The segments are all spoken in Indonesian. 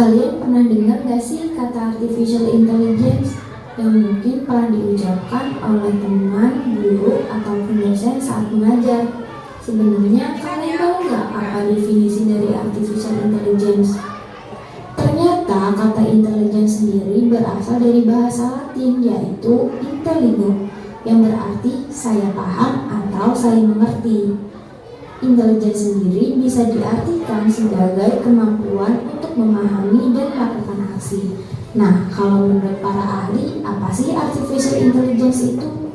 Kalian pernah dengar gak sih kata artificial intelligence yang mungkin pernah diucapkan oleh teman, guru, ataupun dosen saat mengajar? Sebenarnya kalian tahu nggak apa definisi dari artificial intelligence? Ternyata kata intelligence sendiri berasal dari bahasa Latin yaitu intelligo yang berarti saya paham atau saling mengerti. Intelligence sendiri bisa diartikan sebagai kemampuan untuk memahami dan melakukan aksi. Nah, kalau menurut para ahli, apa sih artificial intelligence itu?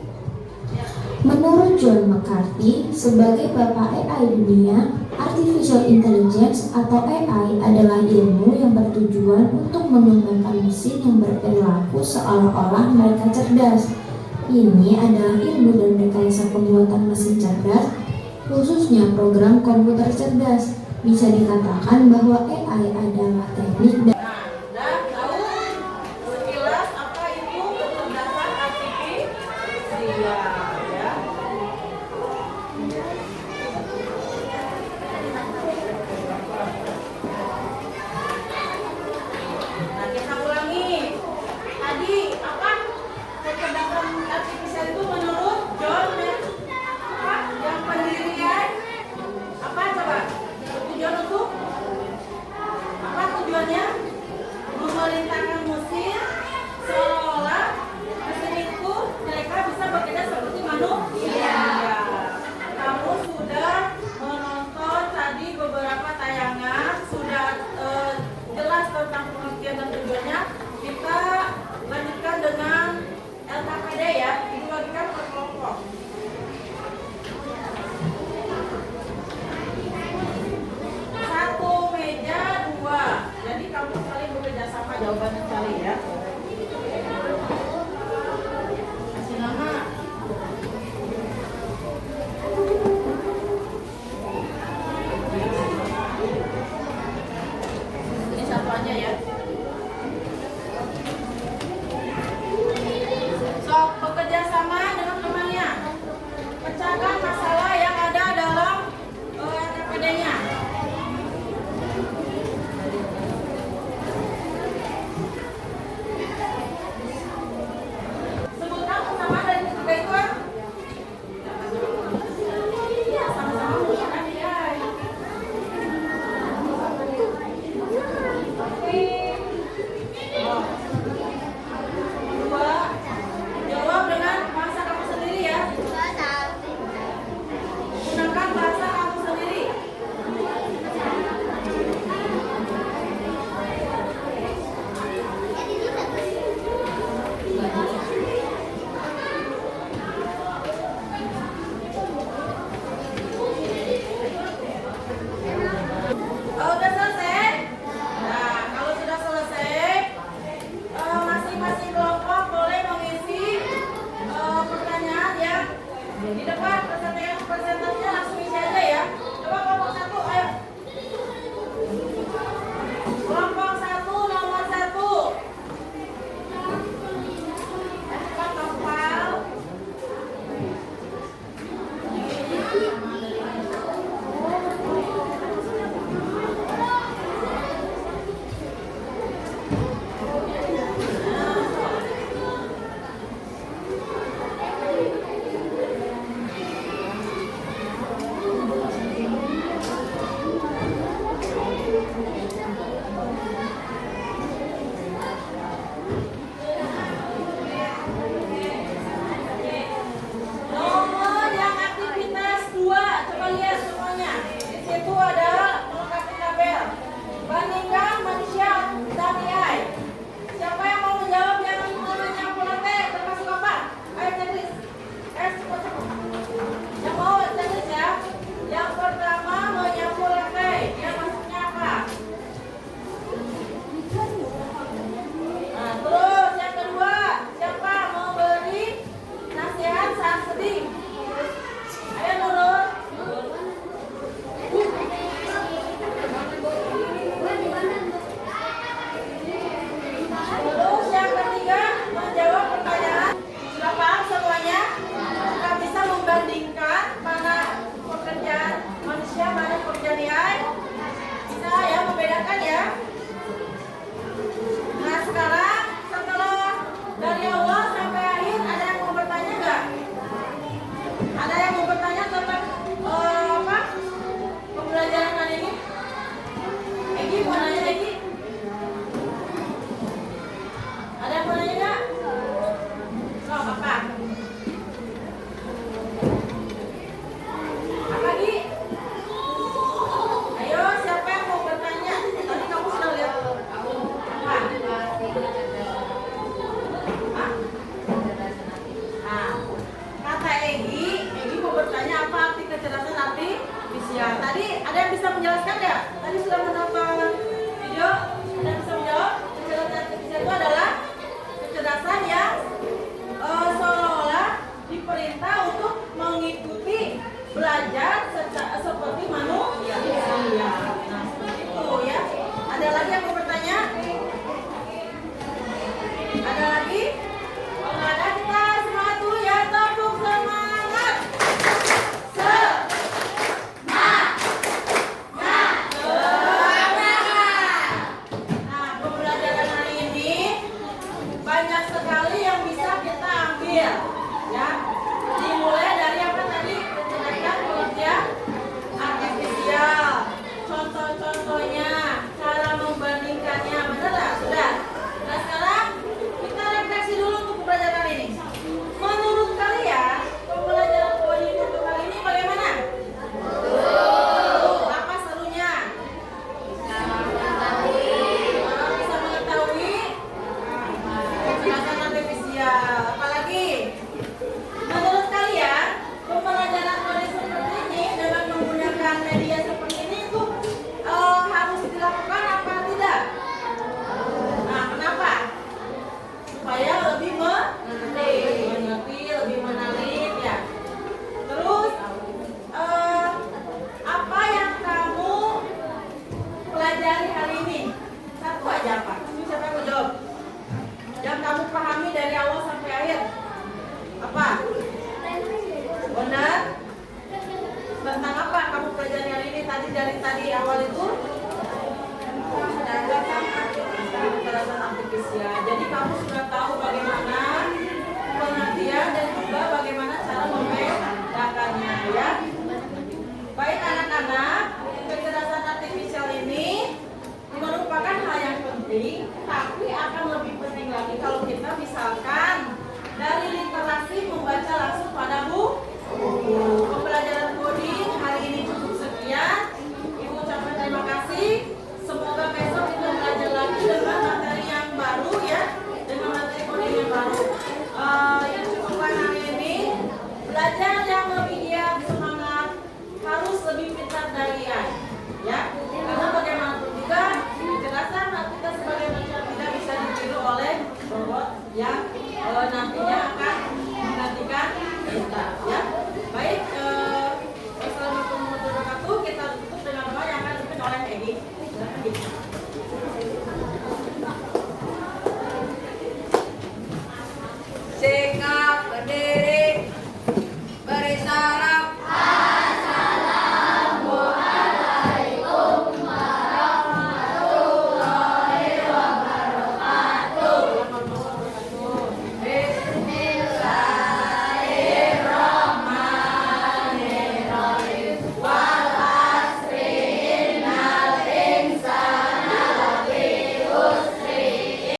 Menurut John McCarthy, sebagai bapak AI dunia, artificial intelligence atau AI adalah ilmu yang bertujuan untuk mengembangkan mesin yang berperilaku seolah-olah mereka cerdas. Ini adalah ilmu dan rekayasa pembuatan mesin cerdas, khususnya program komputer cerdas. Bisa dikatakan bahwa AI adalah teknik dan sekilas apa itu kecerdasan artifisial ya. Nah, kita ulangi. Tadi apa kecerdasan artifisial itu menurut John apa yang pendirian apa coba tujuan untuk apa tujuannya memerintahkan mesin seolah mesin itu mereka bisa bekerja seperti manusia. Kamu sudah menonton tadi beberapa tayangan, sudah jelas tentang pengertian dan tujuannya. Kita lanjutkan dengan LKPD ya, dibagikan per kelompok. Satu meja dua, jadi kamu saling bekerja sama jawabannya sekali ya. Kasih nama. Ini satu aja ya. Sok bekerja sama dengan temannya. Pecahkan masalah yang ada dalam LKPD-nya. Ada lagi? Kalau nggak ada kita semangat dulu ya, tepuk semangat. Nah, pembelajaran hari ini banyak sekali yang bisa kita ambil, ya. Dimulai dari apa tadi? Pencerahkan pengertian artifisial, contoh-contohnya, cara membandingkannya, benar nggak? Sudah. Nah sekarang kita refleksi dulu untuk pembelajaran ini. Menurut kalian pembelajaran kode untuk kali ini bagaimana? Apa serunya? Bisa mengetahui penjelasan artifisial. Apalagi? Menurut kalian pembelajaran kode seperti ini dengan menggunakan media seperti ini itu harus dilakukan apa tidak? Nah, kenapa? Supaya lebih mengerti, lebih menarik ya. Terus apa yang kamu pelajari hari ini? Satu aja apa? Siapa yang mau jawab? Yang kamu pahami dari awal sampai akhir? Apa?